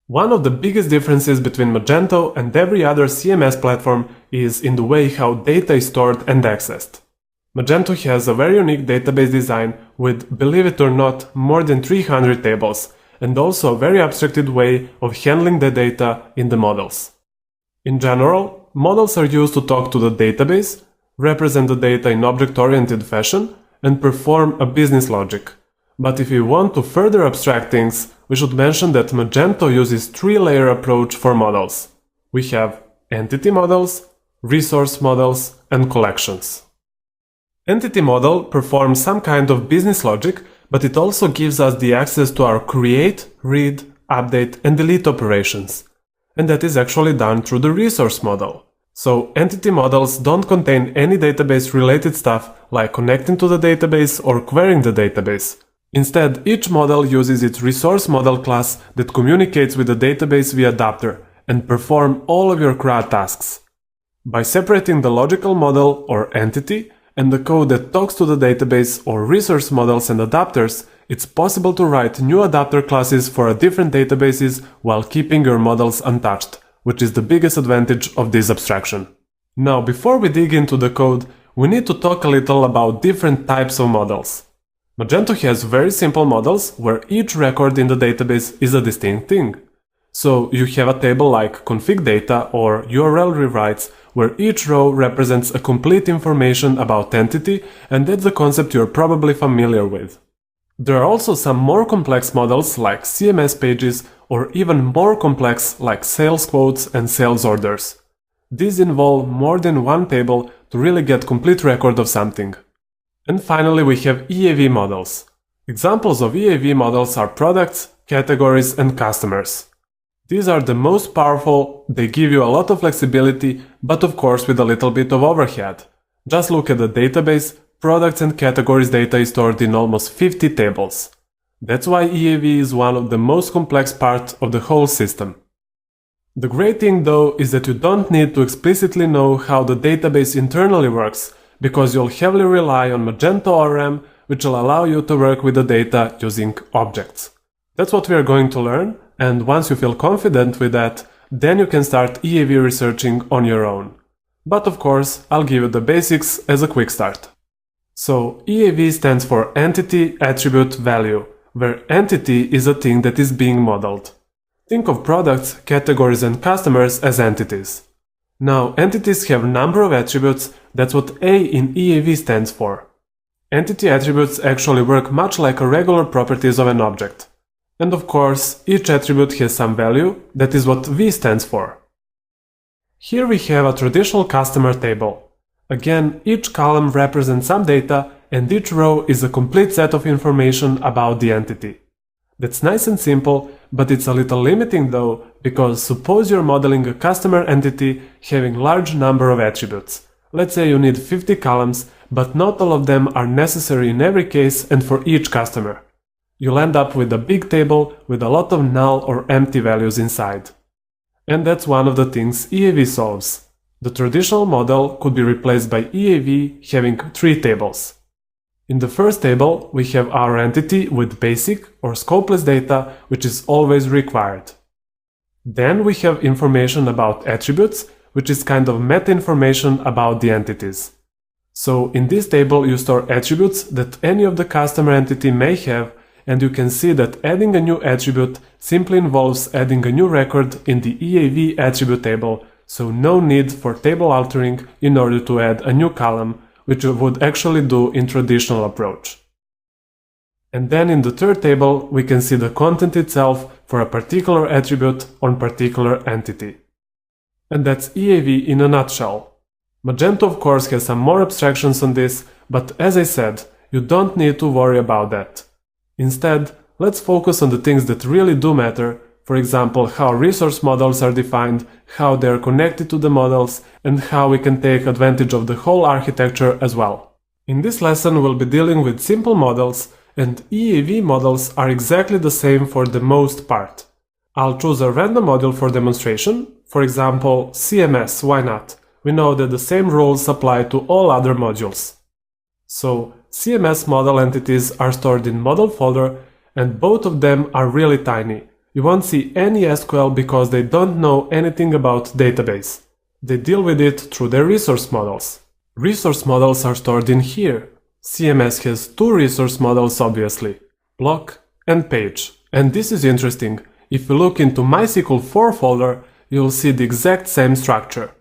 One of the biggest differences between Magento and every other CMS platform is in the way how data is stored and accessed. Magento has a very unique database design with, believe it or not, more than 300 tables, and also a very abstracted way of handling the data in the models. In general, models are used to talk to the database, represent the data in object-oriented fashion, and perform a business logic. But if we want to further abstract things, we should mention that Magento uses three-layer approach for models. We have entity models, resource models, and collections. Entity model performs some kind of business logic, but it also gives us the access to our create, read, update, and delete operations. And that is actually done through the resource model. So entity models don't contain any database-related stuff like connecting to the database or querying the database. Instead, each model uses its resource model class that communicates with the database via adapter and perform all of your CRUD tasks. By separating the logical model or entity and the code that talks to the database or resource models and adapters, it's possible to write new adapter classes for different databases while keeping your models untouched, which is the biggest advantage of this abstraction. Now, before we dig into the code, we need to talk a little about different types of models. Magento has very simple models where each record in the database is a distinct thing. So you have a table like config data or URL rewrites where each row represents a complete information about entity, and that's a concept you're probably familiar with. There are also some more complex models like CMS pages or even more complex like sales quotes and sales orders. These involve more than one table to really get complete record of something. And finally, we have EAV models. Examples of EAV models are products, categories, and customers. These are the most powerful, they give you a lot of flexibility, but of course with a little bit of overhead. Just look at the database, products and categories data is stored in almost 50 tables. That's why EAV is one of the most complex parts of the whole system. The great thing though is that you don't need to explicitly know how the database internally works, because you'll heavily rely on Magento ORM, which will allow you to work with the data using objects. That's what we are going to learn, and once you feel confident with that, then you can start EAV researching on your own. But of course, I'll give you the basics as a quick start. So, EAV stands for Entity Attribute Value, where entity is a thing that is being modeled. Think of products, categories and customers as entities. Now, entities have a number of attributes, that's what A in EAV stands for. Entity attributes actually work much like regular properties of an object. And of course, each attribute has some value, that is what V stands for. Here we have a traditional customer table. Again, each column represents some data, and each row is a complete set of information about the entity. That's nice and simple, but it's a little limiting though, because suppose you're modeling a customer entity having large number of attributes. Let's say you need 50 columns, but not all of them are necessary in every case and for each customer. You'll end up with a big table with a lot of null or empty values inside. And that's one of the things EAV solves. The traditional model could be replaced by EAV having 3 tables. In the first table, we have our entity with basic or scopeless data, which is always required. Then we have information about attributes, which is kind of meta information about the entities. So in this table you store attributes that any of the customer entity may have, and you can see that adding a new attribute simply involves adding a new record in the EAV attribute table, so no need for table altering in order to add a new column, which you would actually do in traditional approach. And then in the third table we can see the content itself for a particular attribute on particular entity. And that's EAV in a nutshell. Magento of course has some more abstractions on this, but as I said, you don't need to worry about that. Instead, let's focus on the things that really do matter, for example how resource models are defined, how they are connected to the models, and how we can take advantage of the whole architecture as well. In this lesson we'll be dealing with simple models, and EAV models are exactly the same for the most part. I'll choose a random module for demonstration, for example CMS, why not? We know that the same rules apply to all other modules. So CMS model entities are stored in model folder, and both of them are really tiny. you won't see any SQL because they don't know anything about database. They deal with it through their resource models. Resource models are stored in here. CMS has two resource models obviously, block and page. And this is interesting. If you look into MySQL4 folder, you'll see the exact same structure.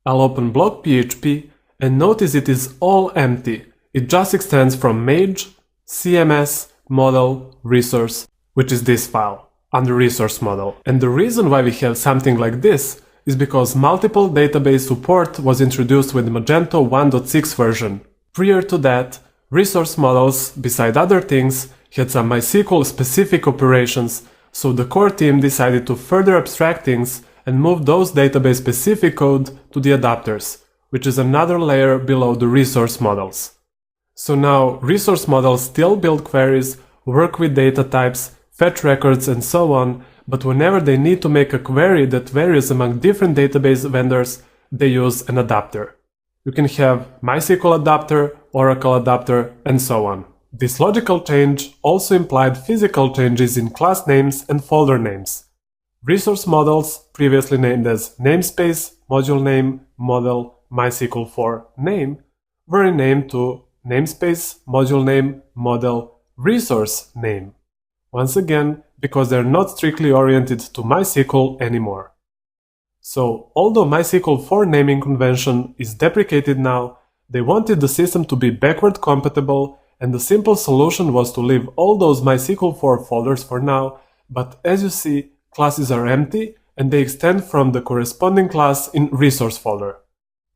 I'll open block.php and notice it is all empty. It just extends from mage, CMS, model, resource, which is this file, under resource model. And the reason why we have something like this is because multiple database support was introduced with Magento 1.6 version. Prior to that, resource models, beside other things, had some MySQL specific operations, so the core team decided to further abstract things and move those database specific code to the adapters, which is another layer below the resource models. So now resource models still build queries, work with data types, fetch records and so on, but whenever they need to make a query that varies among different database vendors, they use an adapter. You can have MySQL adapter, Oracle adapter, and so on. This logical change also implied physical changes in class names and folder names. Resource models, previously named as namespace, module name, model, MySQL4 name, were renamed to namespace, module name, model, resource name. Once again, because they're not strictly oriented to MySQL anymore. So, although MySQL4 naming convention is deprecated now, they wanted the system to be backward compatible, and the simple solution was to leave all those MySQL4 folders for now, but as you see, classes are empty and they extend from the corresponding class in resource folder.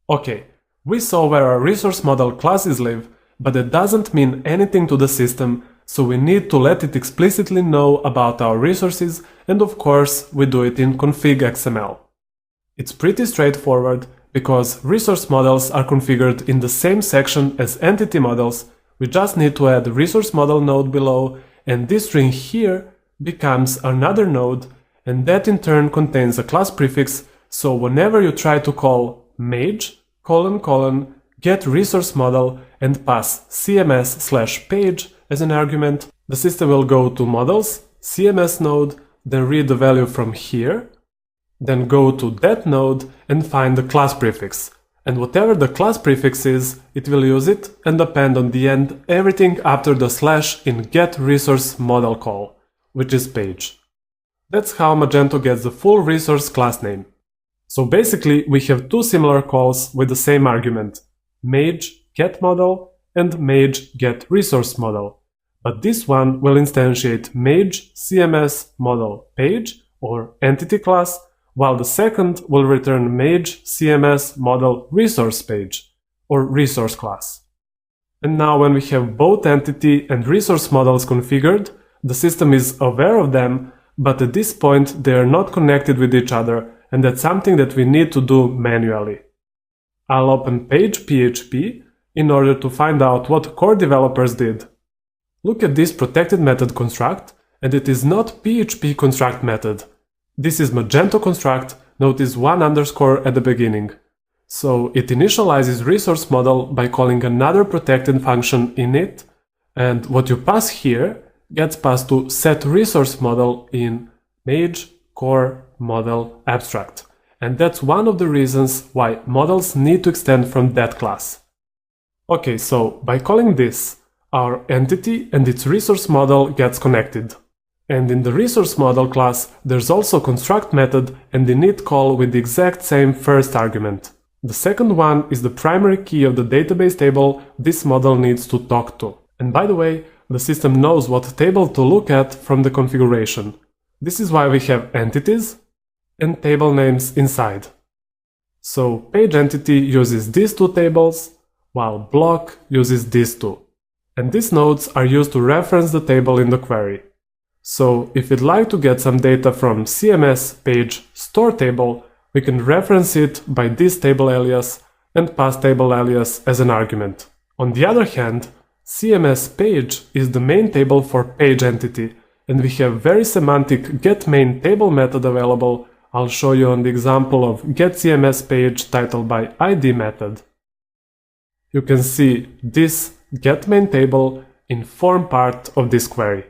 Okay, we saw where our resource model classes live, but that doesn't mean anything to the system, so we need to let it explicitly know about our resources, and of course we do it in config XML. It's pretty straightforward, because resource models are configured in the same section as entity models. We just need to add the resource model node below, and this string here becomes another node, and that in turn contains a class prefix, so whenever you try to call mage, get resource model and pass cms/page as an argument, the system will go to models, CMS node, then read the value from here, then go to that node and find the class prefix. And whatever the class prefix is, it will use it and append on the end everything after the slash in get resource model call, which is page. That's how Magento gets the full resource class name. So basically we have two similar calls with the same argument, mage get model and mage get resource model. But this one will instantiate mage CMS model page or entity class, while the second will return mage CMS model resource page or resource class. And now when we have both entity and resource models configured, the system is aware of them, but at this point they are not connected with each other, and that's something that we need to do manually. I'll open page.php in order to find out what core developers did. Look at this protected method construct, and it is not PHP construct method. This is Magento construct, notice 1 underscore at the beginning. So it initializes resource model by calling another protected function init, and what you pass here gets passed to set resource model in mage core model abstract. And that's one of the reasons why models need to extend from that class. Okay, so by calling this, our entity and its resource model gets connected. And in the resource model class, there's also construct method and the init call with the exact same first argument. The second one is the primary key of the database table this model needs to talk to. And by the way, the system knows what table to look at from the configuration. This is why we have entities and table names inside. So page entity uses these two tables, while block uses these two. And these nodes are used to reference the table in the query. So if we'd like to get some data from CMS page store table, we can reference it by this table alias and pass table alias as an argument. On the other hand, CMS page is the main table for page entity, and we have very semantic getMainTable method available. I'll show you on the example of getCMSPage titled by ID method. You can see this getMainTable in form part of this query.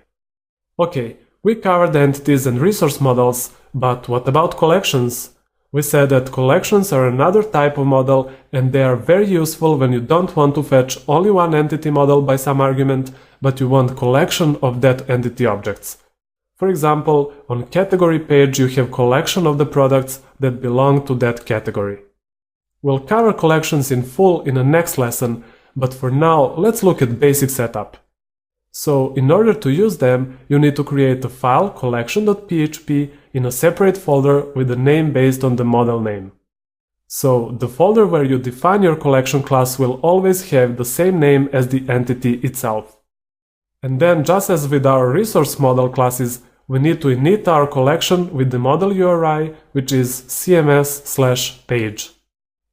Okay, We covered entities and resource models, but what about collections? We said that collections are another type of model and they are very useful when you don't want to fetch only one entity model by some argument, but you want collection of that entity objects. For example, on category page you have collection of the products that belong to that category. We'll cover collections in full in the next lesson, but for now let's look at basic setup. So in order to use them, you need to create a file collection.php in a separate folder with a name based on the model name. So the folder where you define your collection class will always have the same name as the entity itself. And then, just as with our resource model classes, we need to init our collection with the model URI, which is cms/page.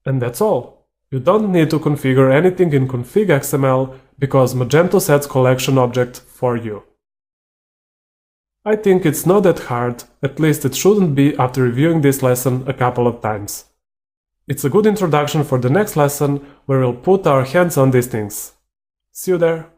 And that's all. You don't need to configure anything in config.xml because Magento sets collection object for you. I think it's not that hard, at least it shouldn't be after reviewing this lesson a couple of times. It's a good introduction for the next lesson where we'll put our hands on these things. See you there!